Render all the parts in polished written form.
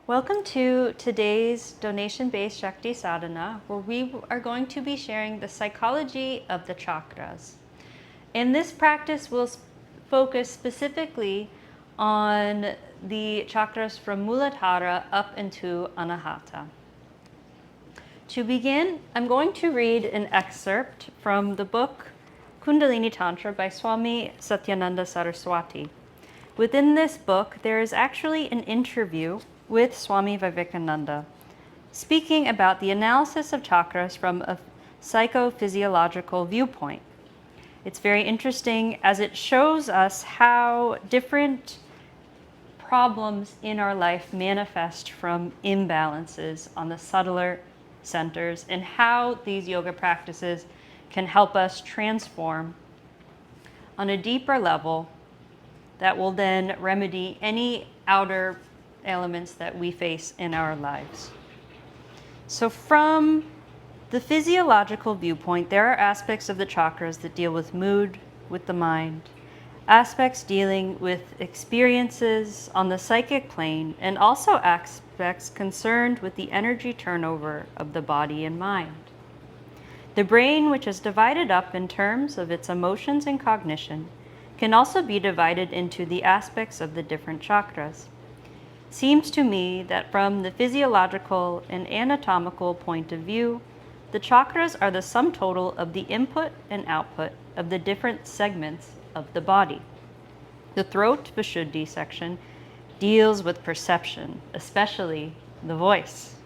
Welcome to today's donation-based Shakti Sadhana, where we are going to be sharing the psychology of the chakras. In this practice, we'll focus specifically on the chakras from Mooladhara up into Anahata. To begin, I'm going to read an excerpt from the book Kundalini Tantra by Swami Satyananda Saraswati. Within this book, there is actually an interview with Swami Vivekananda, speaking about the analysis of chakras from a psychophysiological viewpoint. It's very interesting as it shows us how different problems in our life manifest from imbalances on the subtler centers, and how these yoga practices can help us transform on a deeper level that will then remedy any outer elements that we face in our lives. So from the physiological viewpoint, there are aspects of the chakras that deal with mood, with the mind, aspects dealing with experiences on the psychic plane, and also aspects concerned with the energy turnover of the body and mind. The brain, which is divided up in terms of its emotions and cognition, can also be divided into the aspects of the different chakras. Seems to me that from the physiological and anatomical point of view, the chakras are the sum total of the input and output of the different segments of the body. The throat Vishuddhi section deals with perception, especially the voice.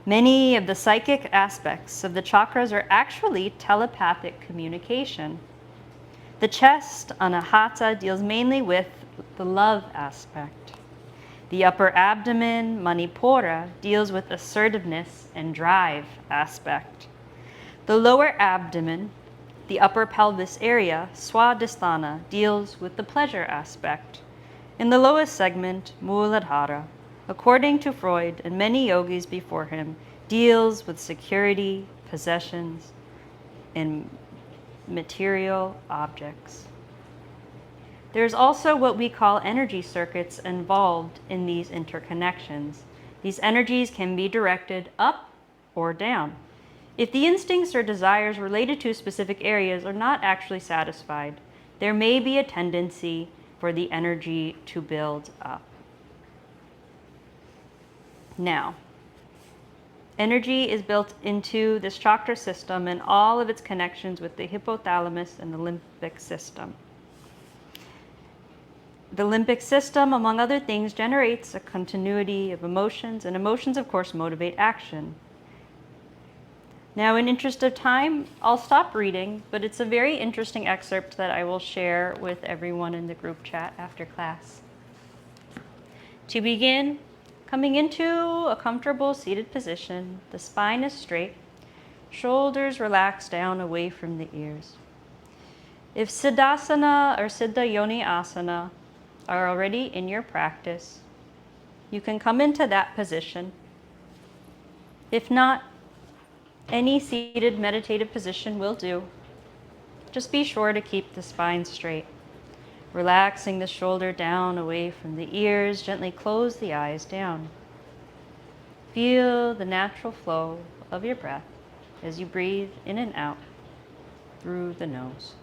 Many of the psychic aspects of the chakras are actually telepathic communication. The chest, Anahata, deals mainly with the love aspect. The upper abdomen, Manipura, deals with assertiveness and drive aspect. The lower abdomen, the upper pelvis area, Swadhisthana, deals with the pleasure aspect. In the lowest segment, Mooladhara, according to Freud and many yogis before him, deals with security, possessions, and material objects. There's also what we call energy circuits involved in these interconnections. These energies can be directed up or down. If the instincts or desires related to specific areas are not actually satisfied, there may be a tendency for the energy to build up. Now, energy is built into this chakra system and all of its connections with the hypothalamus and the limbic system. The limbic system, among other things, generates a continuity of emotions, and emotions, of course, motivate action. Now, in interest of time, I'll stop reading, but it's a very interesting excerpt that I will share with everyone in the group chat after class. To begin, coming into a comfortable seated position, the spine is straight, shoulders relax down away from the ears. If Siddhasana or Siddha Yoni Asana are already in your practice, you can come into that position. If not, any seated meditative position will do. Just be sure to keep the spine straight. Relaxing the shoulder down away from the ears, gently close the eyes down. Feel the natural flow of your breath as you breathe in and out through the nose.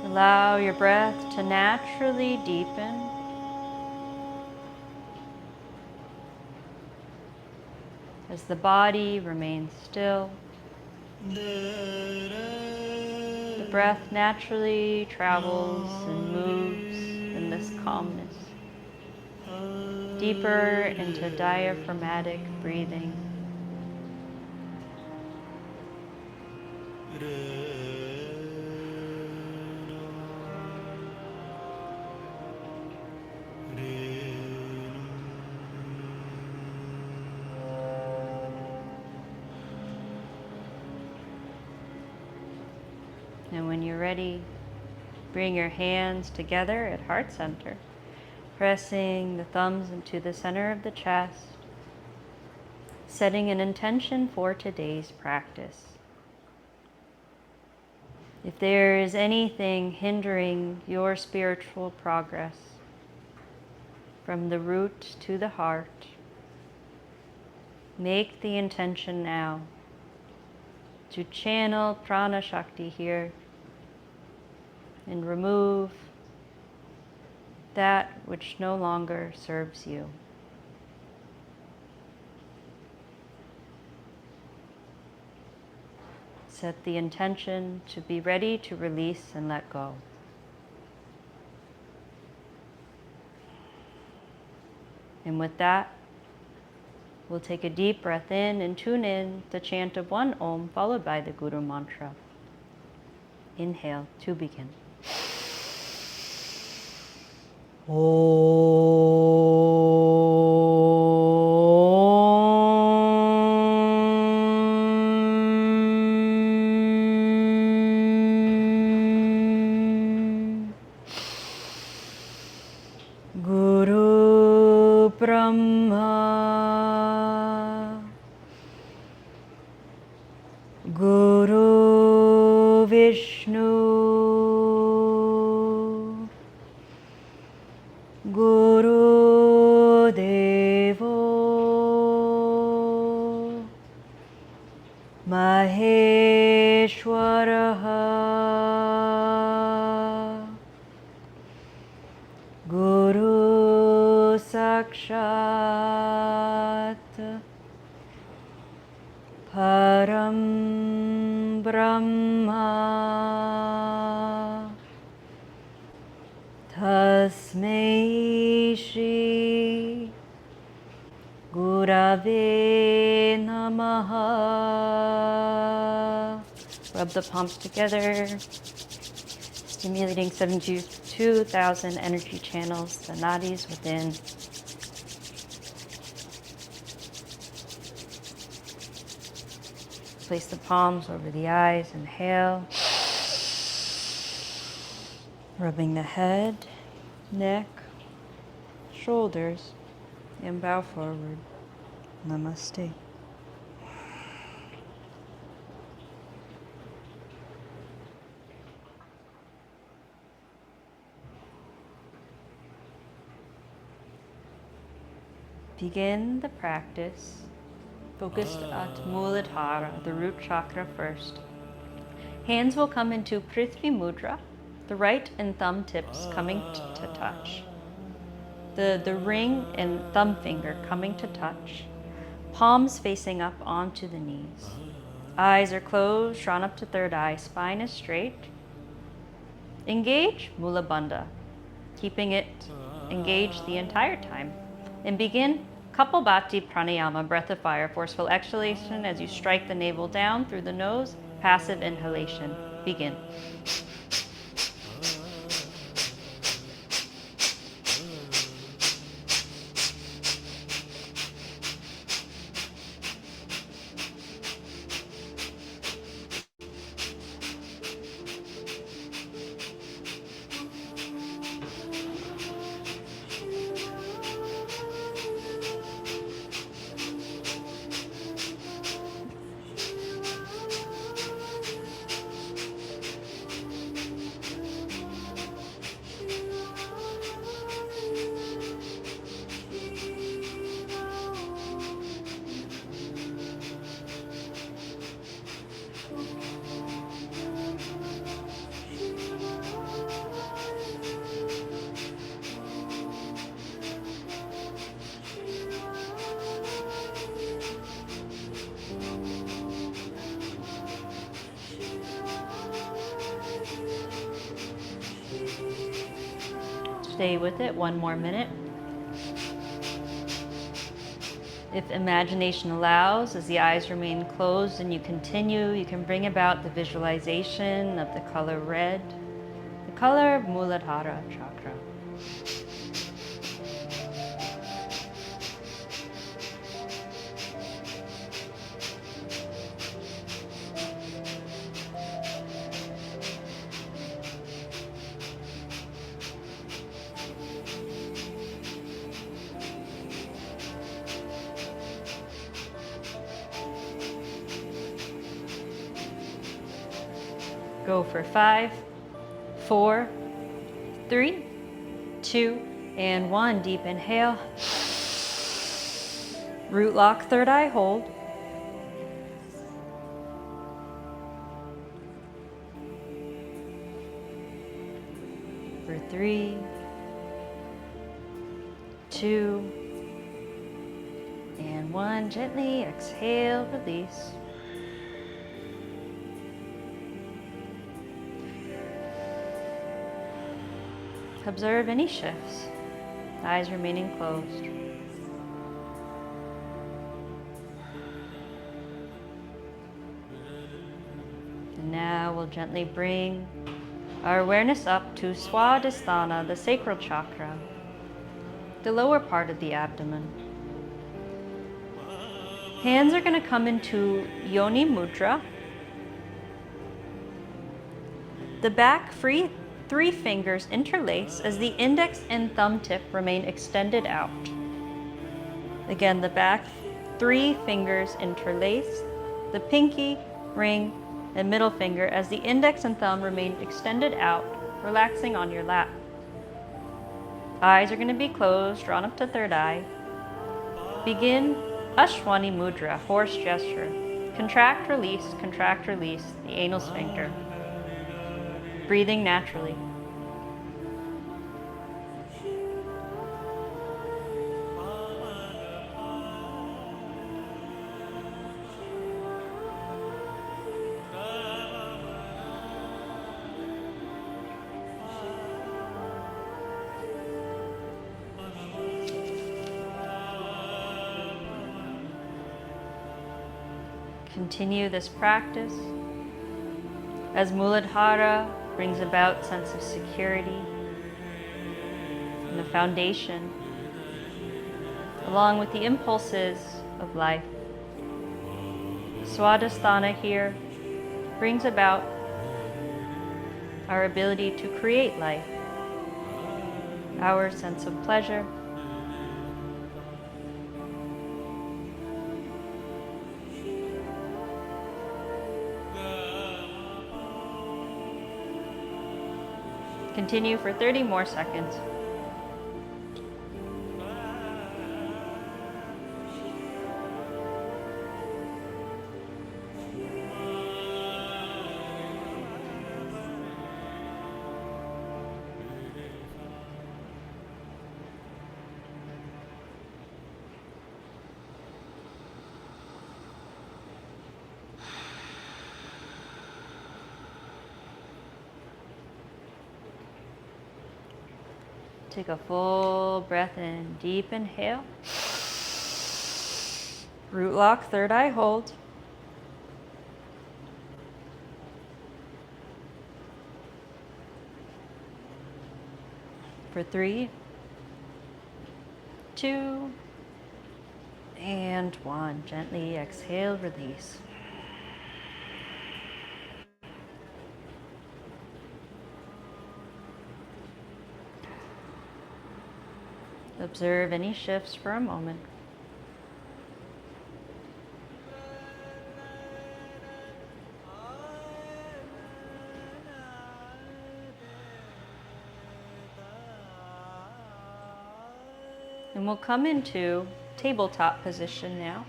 Allow your breath to naturally deepen. As the body remains still, the breath naturally travels and moves in this calmness, deeper into diaphragmatic breathing. And when you're ready, bring your hands together at heart center. Pressing the thumbs into the center of the chest, setting an intention for today's practice. If there is anything hindering your spiritual progress, from the root to the heart, make the intention now to channel prana Shakti here and remove that which no longer serves you. Set the intention to be ready to release and let go. And with that, we'll take a deep breath in and tune in the chant of one Om followed by the Guru mantra. Inhale to begin. Guru Brahma Guru Vishnu Guru Devo Maheshwaraha Guru Sakshat Param Brahma Tasmai Shri Gurave Namaha. Rub the palms together, stimulating 72,000 energy channels, the nadis within. Place the palms over the eyes, inhale. Rubbing the head, neck, shoulders, and bow forward. Namaste. Begin the practice focused at Mooladhara, the root chakra first. Hands will come into Prithvi Mudra, the right and thumb tips coming to touch. The ring and thumb finger coming to touch. Palms facing up onto the knees. Eyes are closed, drawn up to third eye, spine is straight. Engage Mula Bandha, keeping it engaged the entire time. And begin Kapalbhati Pranayama, breath of fire, forceful exhalation as you strike the navel down through the nose, passive inhalation. Begin. Stay with it, one more minute. If imagination allows, as the eyes remain closed and you continue, you can bring about the visualization of the color red, the color of Mooladhara chakra. Go for 5, 4, 3, 2, and 1. Deep inhale. Root lock, third eye hold. For 3, 2, and 1. Gently exhale, release. Observe any shifts. Eyes remaining closed. And now we'll gently bring our awareness up to Swadhisthana, the sacral chakra, the lower part of the abdomen. Hands are going to come into Yoni Mudra. The back three fingers interlace as the index and thumb tip remain extended out. Again, the back 3 fingers interlace, the pinky, ring, and middle finger as the index and thumb remain extended out, relaxing on your lap. Eyes are going to be closed, drawn up to third eye. Begin Ashwani Mudra, horse gesture. Contract, release, the anal sphincter. Breathing naturally. Continue this practice as Mooladhara brings about sense of security and the foundation, along with the impulses of life. Swadhisthana here brings about our ability to create life, our sense of pleasure, continue for 30 more seconds. Take a full breath in, deep inhale. Root lock, third eye hold. For 3, 2, and 1. Gently exhale, release. Observe any shifts for a moment. And we'll come into tabletop position now.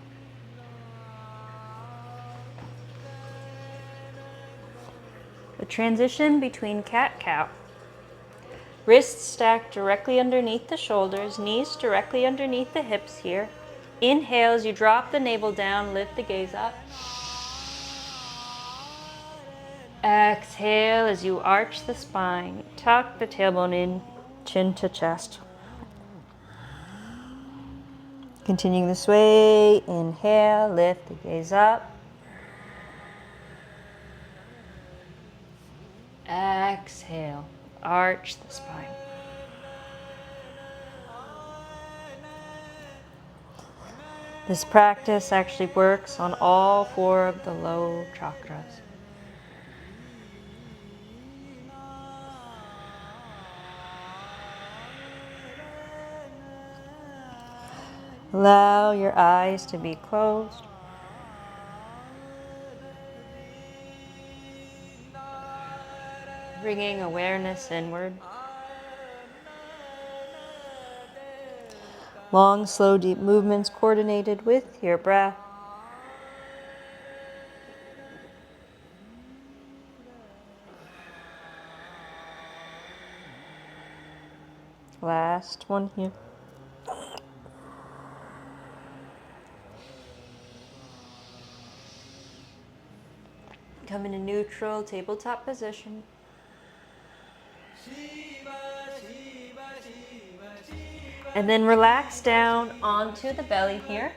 The transition between cat-cow. Wrists stacked directly underneath the shoulders, knees directly underneath the hips here. Inhale as you drop the navel down, lift the gaze up. Exhale as you arch the spine, tuck the tailbone in, chin to chest. Continuing this way, inhale, lift the gaze up. Exhale, arch the spine. This practice actually works on all 4 of the low chakras. Allow your eyes to be closed. Bringing awareness inward. Long, slow, deep movements coordinated with your breath. Last one here. Come in a neutral tabletop position. And then relax down onto the belly here.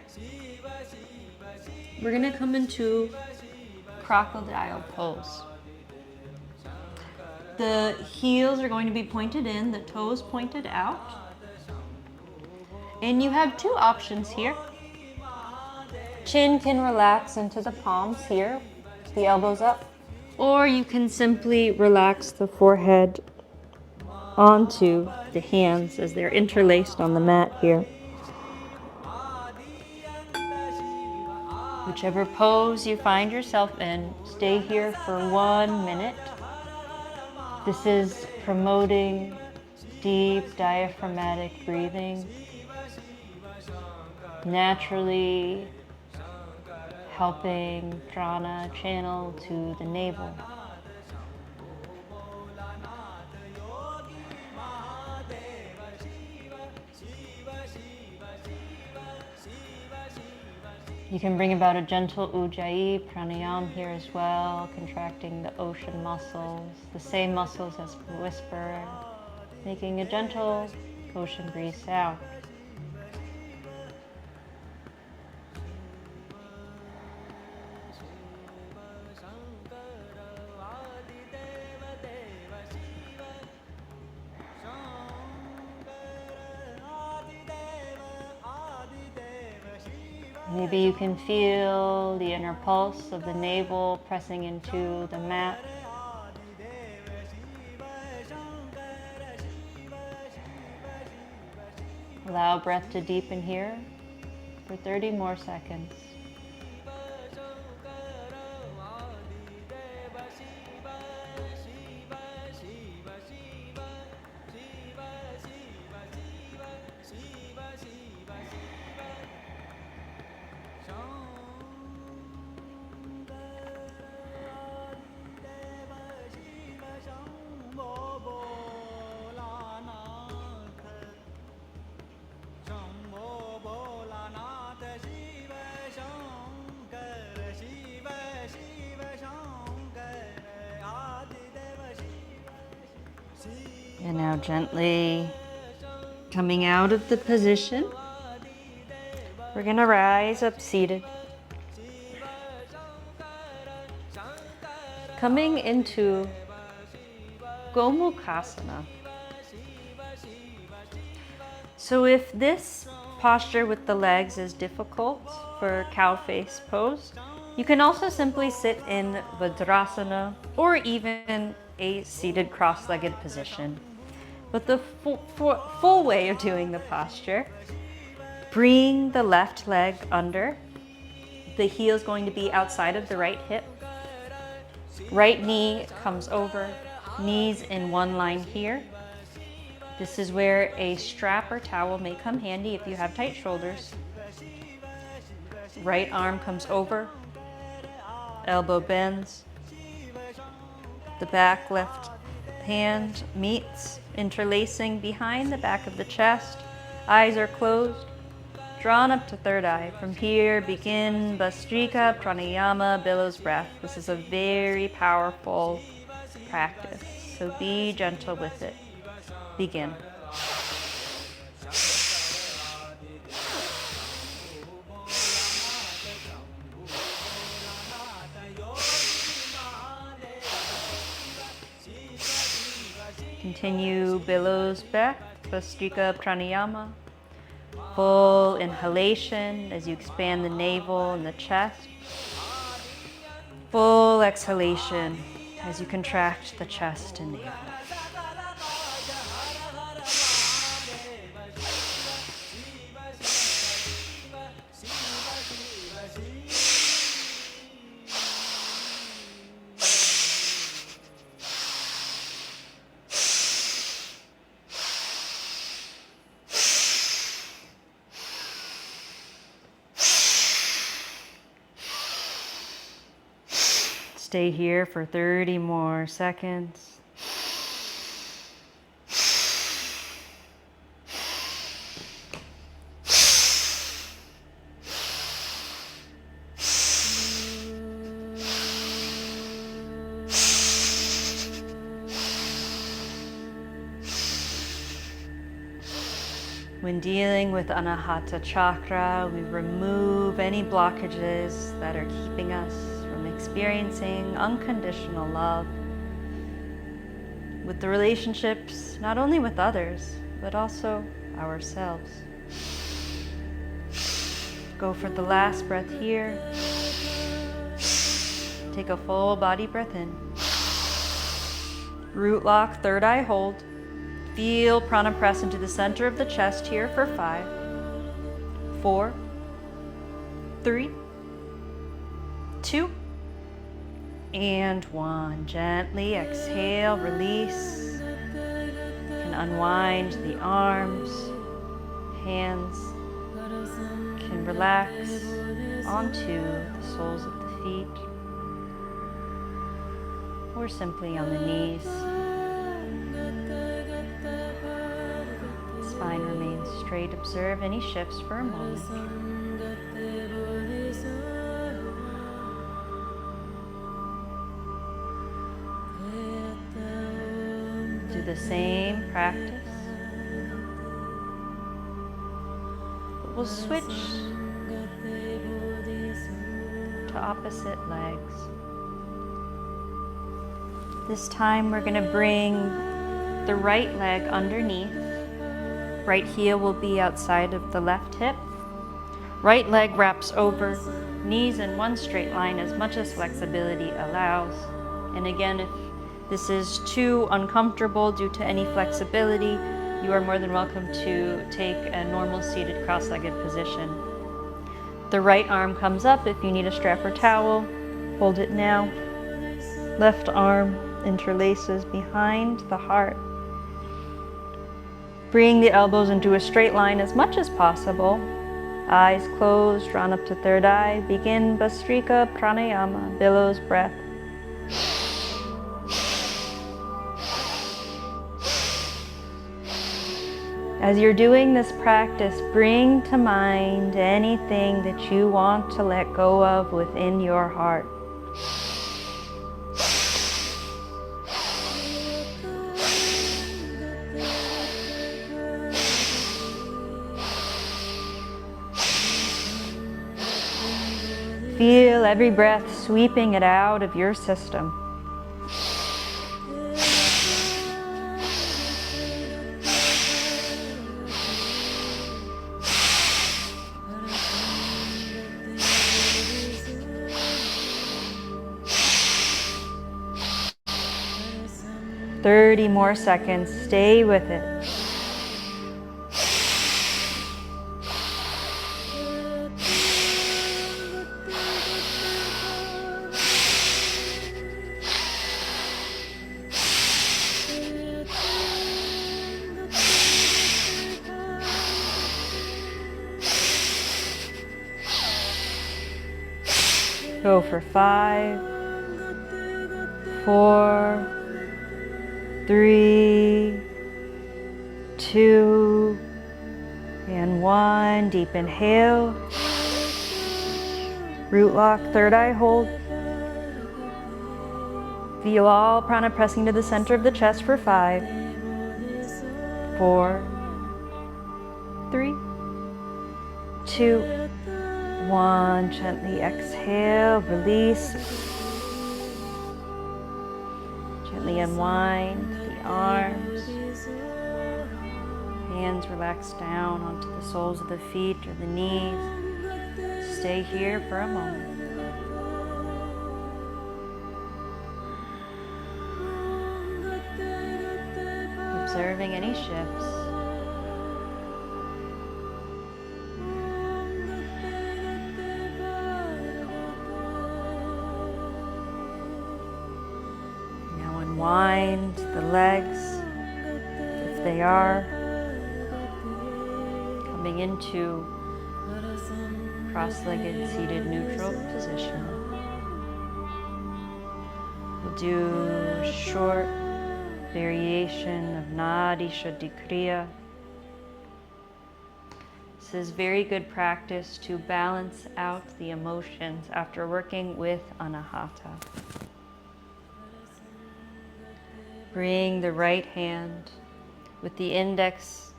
We're going to come into crocodile pose. The heels are going to be pointed in, the toes pointed out. And you have two options here. Chin can relax into the palms here, the elbows up. Or you can simply relax the forehead onto the hands as they're interlaced on the mat here. Whichever pose you find yourself in, stay here for 1 minute. This is promoting deep diaphragmatic breathing, naturally helping prana channel to the navel. You can bring about a gentle ujjayi pranayama here as well, contracting the ocean muscles, the same muscles as whisper, making a gentle ocean breeze sound. Maybe you can feel the inner pulse of the navel pressing into the mat. Allow breath to deepen here for 30 more seconds. And now gently coming out of the position, we're going to rise up seated. Coming into Gomukhasana. So if this posture with the legs is difficult for cow face pose, you can also simply sit in Vajrasana or even a seated cross-legged position. But the full way of doing the posture, bring the left leg under. The heel is going to be outside of the right hip. Right knee comes over, knees in one line here. This is where a strap or towel may come handy if you have tight shoulders. Right arm comes over, elbow bends. The back left hand meets, interlacing behind the back of the chest. Eyes are closed, drawn up to third eye. From here, begin Bhastrika Pranayama, billows breath. This is a very powerful practice, so be gentle with it. Begin. Continue billows breath, Bhastrika Pranayama. Full inhalation as you expand the navel and the chest. Full exhalation as you contract the chest and navel. Stay here for 30 more seconds. When dealing with Anahata chakra, we remove any blockages that are keeping us from experiencing unconditional love with the relationships, not only with others, but also ourselves. Go for the last breath here. Take a full body breath in. Root lock, third eye hold. Feel prana press into the center of the chest here for 5, 4, 3, 2, and 1. Gently exhale, release. You can unwind the arms, hands can relax onto the soles of the feet, or simply on the knees. Spine remains straight. Observe any shifts for a moment. Do the same practice, but we'll switch to opposite legs. This time we're going to bring the right leg underneath. Right heel will be outside of the left hip. Right leg wraps over, knees in one straight line as much as flexibility allows. And again, if this is too uncomfortable due to any flexibility, you are more than welcome to take a normal seated cross-legged position. The right arm comes up. If you need a strap or towel, hold it now. Left arm interlaces behind the heart. Bring the elbows into a straight line as much as possible. Eyes closed, drawn up to third eye. Begin Bhastrika Pranayama, billows breath. As you're doing this practice, bring to mind anything that you want to let go of within your heart. Feel every breath sweeping it out of your system. "30 more seconds, stay with it. Go for 5, 4, 3, 2, and 1. Deep inhale. Root lock, third eye hold. Feel all prana pressing to the center of the chest for 5, 4, 3, 2, 1. Gently exhale, release. Gently unwind the arms. Hands relax down onto the soles of the feet or the knees. Stay here for a moment. Observing any shifts. Unwind the legs, if they are, coming into cross-legged seated neutral position. We'll do a short variation of Nadi Shuddhi Kriya. This is very good practice to balance out the emotions after working with Anahata. Bring the right hand with the index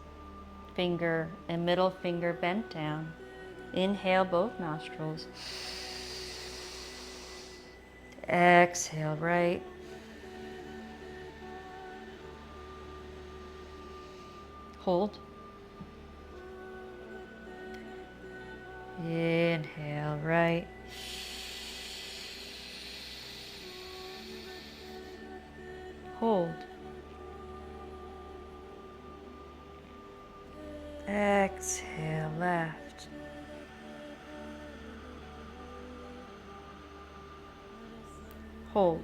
finger and middle finger bent down. Inhale both nostrils. Exhale right. Hold. Inhale right. Hold. Exhale left. Hold.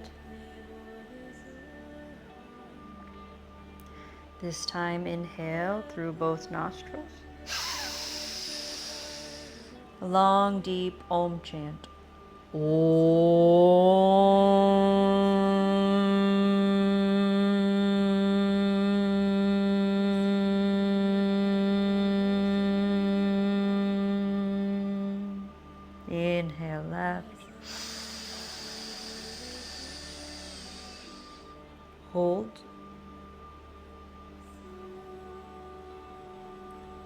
This time inhale through both nostrils. A long, deep Om chant. Om. Inhale left. Hold.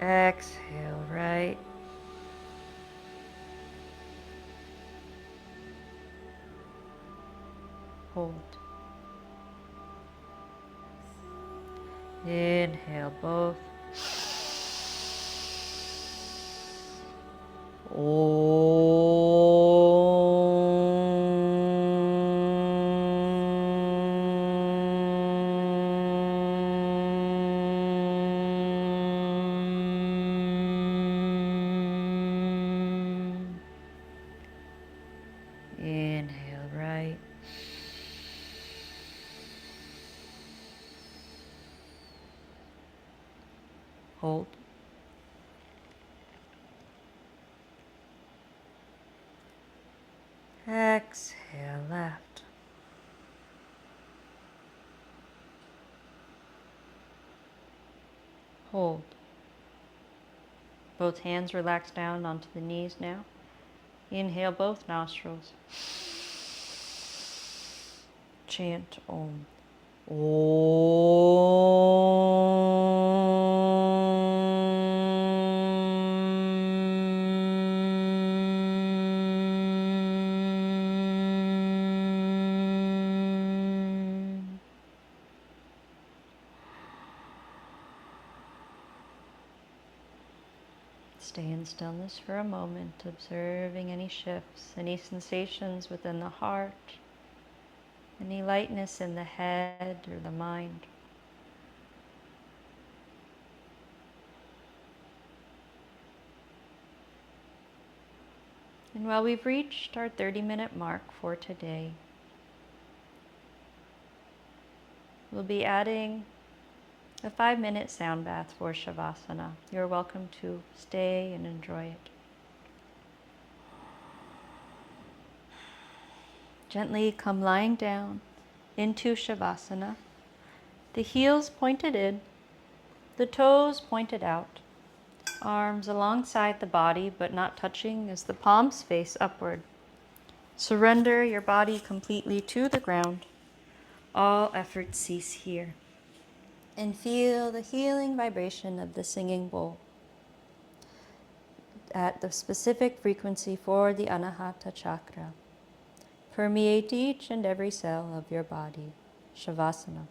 Exhale right. Hold. Inhale both. Inhale right. Hold. Exhale left. Hold. Both hands relax down onto the knees now. Inhale both nostrils. Chant Om. Stay in stillness for a moment, observing any shifts, any sensations within the heart, any lightness in the head or the mind. And while we've reached our 30-minute mark for today, we'll be adding a 5-minute sound bath for Shavasana. You're welcome to stay and enjoy it. Gently come lying down into Shavasana, the heels pointed in, the toes pointed out, arms alongside the body but not touching as the palms face upward. Surrender your body completely to the ground. All efforts cease here. And feel the healing vibration of the singing bowl at the specific frequency for the Anahata chakra. Permeate each and every cell of your body. Shavasana.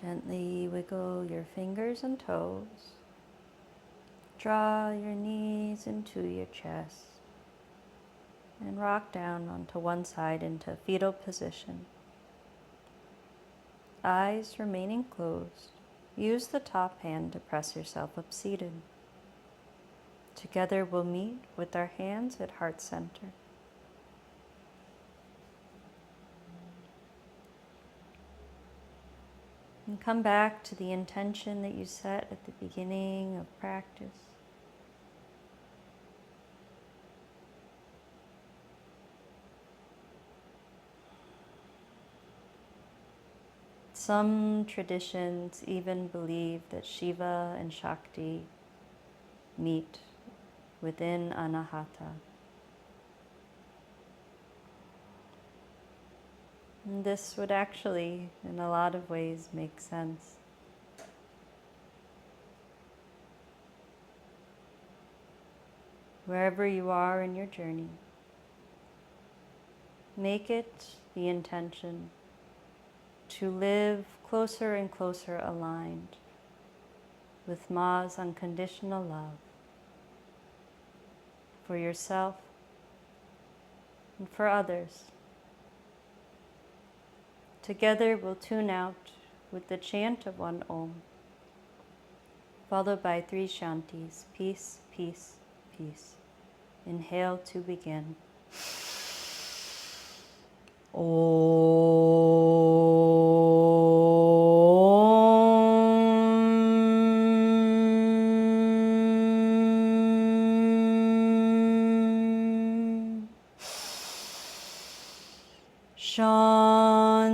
Gently wiggle your fingers and toes. Draw your knees into your chest and rock down onto one side into fetal position. Eyes remaining closed. Use the top hand to press yourself up seated. Together we'll meet with our hands at heart center. And come back to the intention that you set at the beginning of practice. Some traditions even believe that Shiva and Shakti meet within Anahata. And this would actually, in a lot of ways, make sense. Wherever you are in your journey, make it the intention to live closer and closer aligned with Ma's unconditional love for yourself and for others. Together we'll tune out with the chant of one Om, followed by 3 Shantis, peace, peace, peace. Inhale to begin.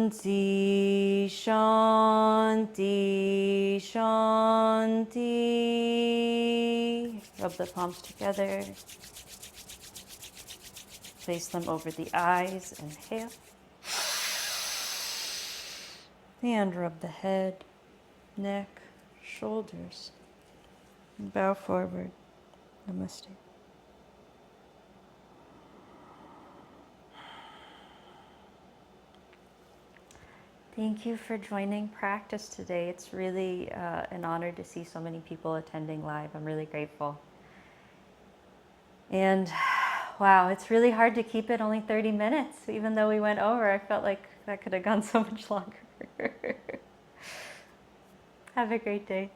Shanti, Shanti, Shanti. Rub the palms together. Place them over the eyes. Inhale. And rub the head, neck, shoulders. And bow forward. Namaste. Thank you for joining practice today. It's really an honor to see so many people attending live. I'm really grateful. And wow, it's really hard to keep it only 30 minutes. Even though we went over, I felt like that could have gone so much longer. Have a great day.